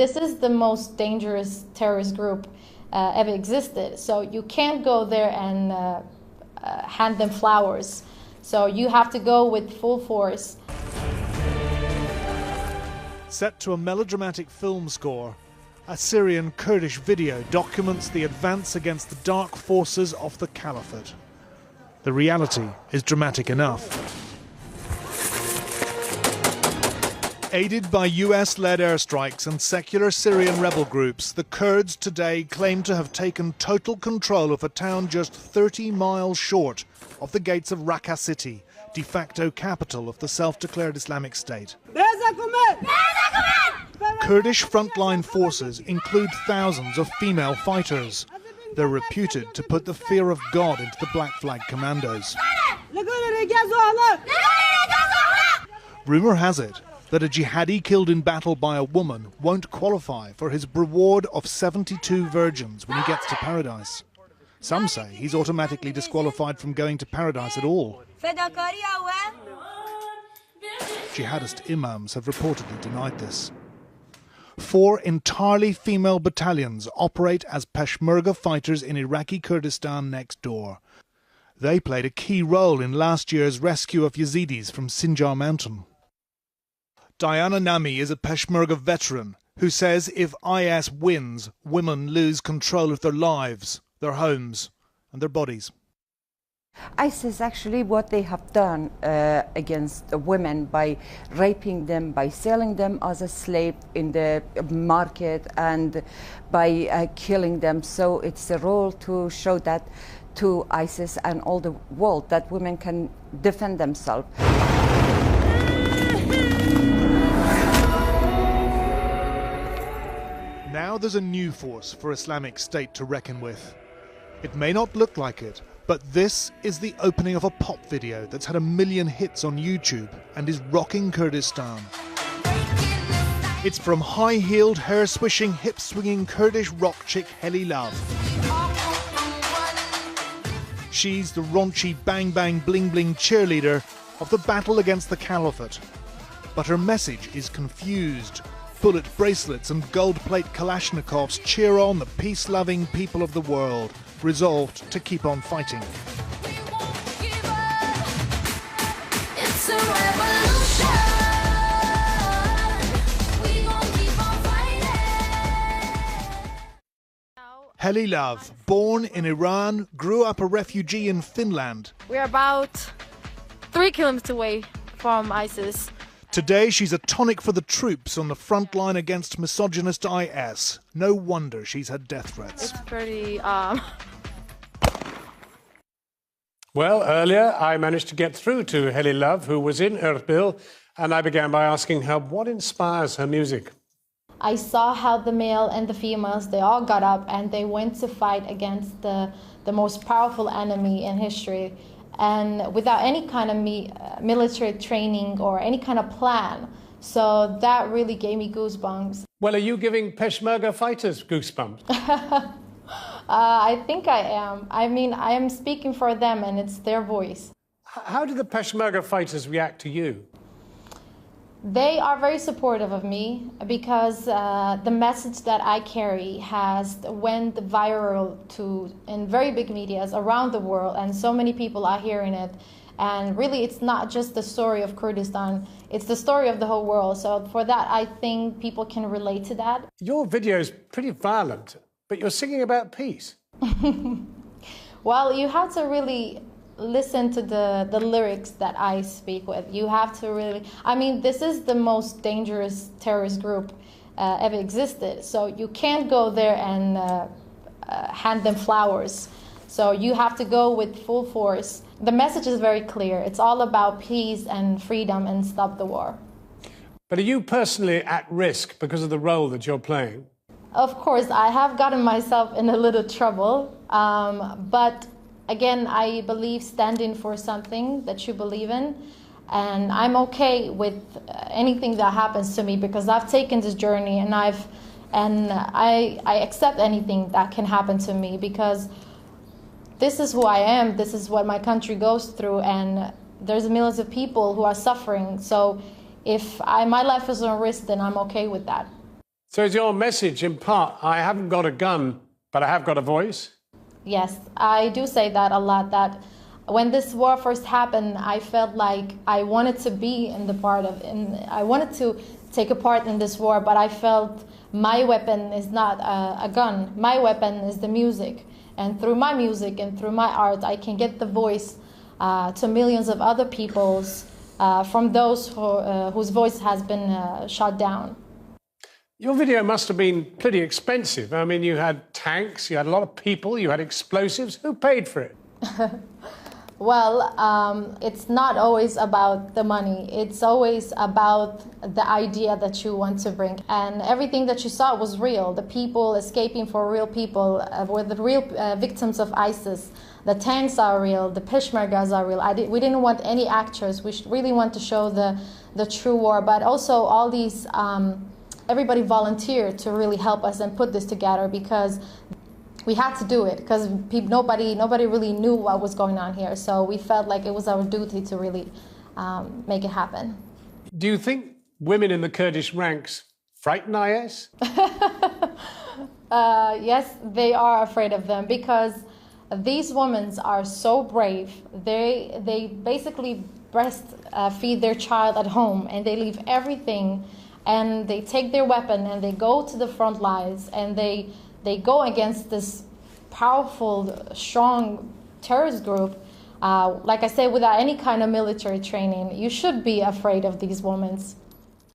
This is the most dangerous terrorist group ever existed. So you can't go there and hand them flowers. So you have to go with full force. Set to a melodramatic film score, a Syrian Kurdish video documents the advance against the dark forces of the Caliphate. The reality is dramatic enough. Aided by US-led airstrikes and secular Syrian rebel groups, the Kurds today claim to have taken total control of a town just 30 miles short of the gates of Raqqa city, de facto capital of the self-declared Islamic State. Kurdish frontline forces include thousands of female fighters. They're reputed to put the fear of God into the Black Flag commandos. Rumour has it that a jihadi killed in battle by a woman won't qualify for his reward of 72 virgins when he gets to paradise. Some say he's automatically disqualified from going to paradise at all. Jihadist imams have reportedly denied this. 4 entirely female battalions operate as Peshmerga fighters in Iraqi Kurdistan next door. They played a key role in last year's rescue of Yazidis from Sinjar mountain. Diana Nami is a Peshmerga veteran who says if IS wins, women lose control of their lives, their homes and their bodies. ISIS actually what they have done against the women by raping them, by selling them as a slave in the market and by killing them. So it's a role to show that to ISIS and all the world that women can defend themselves. Now there's a new force for Islamic State to reckon with. It may not look like it, but this is the opening of a pop video that's had 1 million hits on YouTube and is rocking Kurdistan. It's from high-heeled, hair-swishing, hip-swinging Kurdish rock chick Heli Love. She's the raunchy bang-bang bling-bling cheerleader of the battle against the Caliphate. But her message is confused. Bullet bracelets and gold-plate Kalashnikovs cheer on the peace-loving people of the world, resolved to keep on fighting. Heli Love, born in Iran, grew up a refugee in Finland. We're about 3 kilometers away from ISIS. Today she's a tonic for the troops on the front line against misogynist IS. No wonder she's had death threats. It's pretty, Well, earlier I managed to get through to Heli Love, who was in Erbil, and I began by asking her what inspires her music. I saw how the male and the females, they all got up and they went to fight against the most powerful enemy in history. And without any kind of military training or any kind of plan. So that really gave me goosebumps. Well, are you giving Peshmerga fighters goosebumps? I think I am. I mean, I am speaking for them and it's their voice. How do the Peshmerga fighters react to you? They are very supportive of me because the message that I carry has went viral in very big medias around the world, and so many people are hearing it. And really, it's not just the story of Kurdistan, it's the story of the whole world. So for that, I think people can relate to that. Your video is pretty violent, but you're singing about peace. Well, you have to really listen to the lyrics that I speak with. You have to really, I mean, this is the most dangerous terrorist group ever existed. So you can't go there and hand them flowers. So you have to go with full force. The message is very clear. It's all about peace and freedom and stop the war. But are you personally at risk because of the role that you're playing? Of course, I have gotten myself in a little trouble, but again, I believe standing for something that you believe in, and I'm okay with anything that happens to me because I've taken this journey and I accept anything that can happen to me because this is who I am, this is what my country goes through, and there's millions of people who are suffering. So if my life is on risk, then I'm okay with that. So is your message in part, I haven't got a gun, but I have got a voice? Yes, I do say that a lot, that when this war first happened, I felt like I wanted to be in the part of, and I wanted to take a part in this war, but I felt my weapon is not a gun. My weapon is the music. And through my music and through my art, I can get the voice to millions of other people's, from those whose voice has been shut down. Your video must have been pretty expensive. I mean, you had tanks, you had a lot of people, you had explosives. Who paid for it? Well, it's not always about the money. It's always about the idea that you want to bring. And everything that you saw was real. The people escaping for real people were the real victims of ISIS. The tanks are real. The Peshmergas are real. We didn't want any actors. We really want to show the true war. But also all these, everybody volunteered to really help us and put this together, because we had to do it, because nobody really knew what was going on here. So we felt like it was our duty to really make it happen. Do you think women in the Kurdish ranks frighten IS? Yes, they are afraid of them, because these women are so brave. They basically breastfeed their child at home, and they leave everything, and they take their weapon and they go to the front lines, and they go against this powerful, strong terrorist group. Like I said, without any kind of military training, you should be afraid of these women.